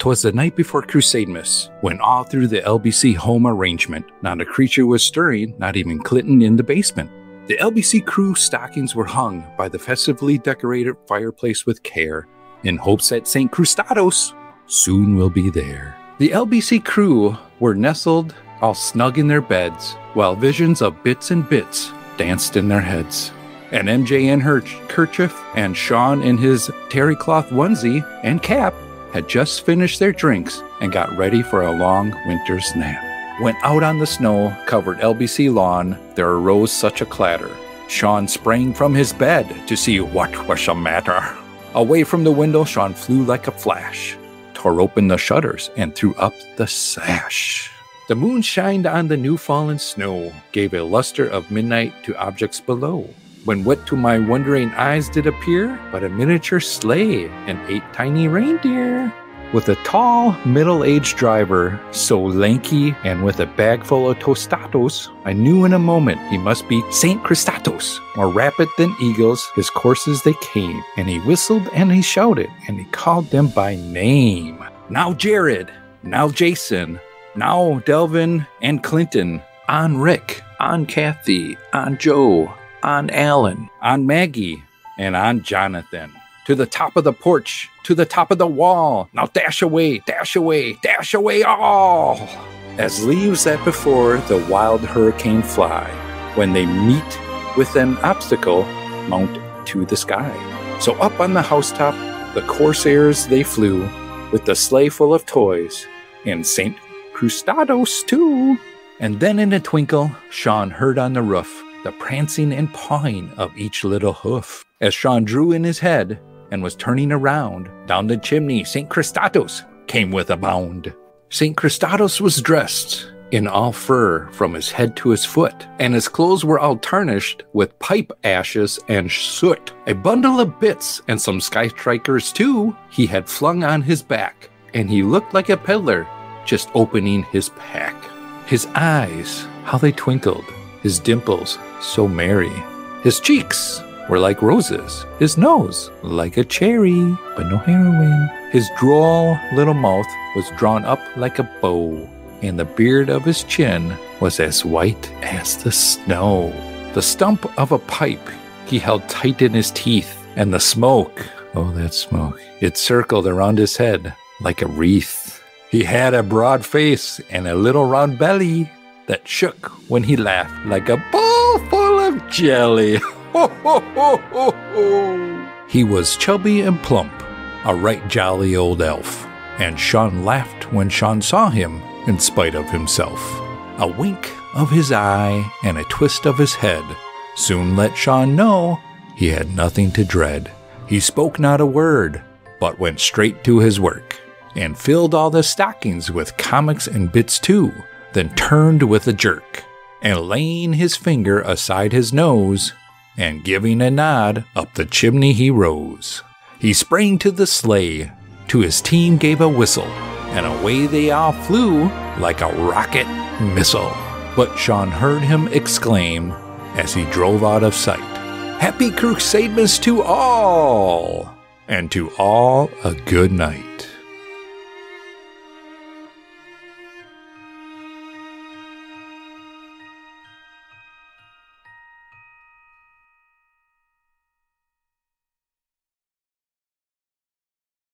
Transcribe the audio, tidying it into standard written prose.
'Twas the night before Crusademas, when all through the LBC home arrangement, not a creature was stirring, not even Clinton in the basement. The LBC crew stockings were hung by the festively decorated fireplace with care, in hopes that St. Crustados soon will be there. The LBC crew were nestled all snug in their beds, while visions of bits and bits danced in their heads. And MJ in her kerchief and Sean in his terry cloth onesie and cap had just finished their drinks and got ready for a long winter's nap. When out on the snow-covered LBC lawn, there arose such a clatter. Sean sprang from his bed to see what was the matter. Away from the window, Sean flew like a flash, tore open the shutters, and threw up the sash. The moon shined on the new-fallen snow, gave a luster of midnight to objects below. When what to my wondering eyes did appear but a miniature sleigh and 8 tiny reindeer, with a tall, middle-aged driver, so lanky and with a bag full of tostados, I knew in a moment he must be St. Crustados. More rapid than eagles, his courses they came, and he whistled and he shouted, and he called them by name. Now Jared, now Jason, now Delvin and Clinton, on Rick, on Kathy, on Joe, on Alan, on Maggie, and on Jonathan. To the top of the porch, to the top of the wall. Now dash away, dash away, dash away all. As leaves that before the wild hurricane fly, when they meet with an obstacle, mount to the sky. So up on the housetop, the corsairs they flew, with the sleigh full of toys, and St. Crustados too. And then in a twinkle, Sean heard on the roof the prancing and pawing of each little hoof. As Sean drew in his head and was turning around, down the chimney St. Crustados came with a bound. St. Crustados was dressed in all fur from his head to his foot, and his clothes were all tarnished with pipe ashes and soot. A bundle of bits and some sky strikers too he had flung on his back, and he looked like a peddler just opening his pack. His eyes, how they twinkled, his dimples so merry. His cheeks were like roses, his nose like a cherry, but no heroin. His droll little mouth was drawn up like a bow, and the beard of his chin was as white as the snow. The stump of a pipe he held tight in his teeth, and the smoke, oh that smoke, it circled around his head like a wreath. He had a broad face and a little round belly that shook when he laughed like a bowl full of jelly. Ho, ho, ho, ho, ho. He was chubby and plump, a right jolly old elf, and Sean laughed when Sean saw him in spite of himself. A wink of his eye and a twist of his head soon let Sean know he had nothing to dread. He spoke not a word, but went straight to his work, and filled all the stockings with comics and bits too, then turned with a jerk, and laying his finger aside his nose, and giving a nod, up the chimney he rose. He sprang to the sleigh, to his team gave a whistle, and away they all flew like a rocket missile. But Sean heard him exclaim, as he drove out of sight, "Happy Crusademas to all, and to all a good night."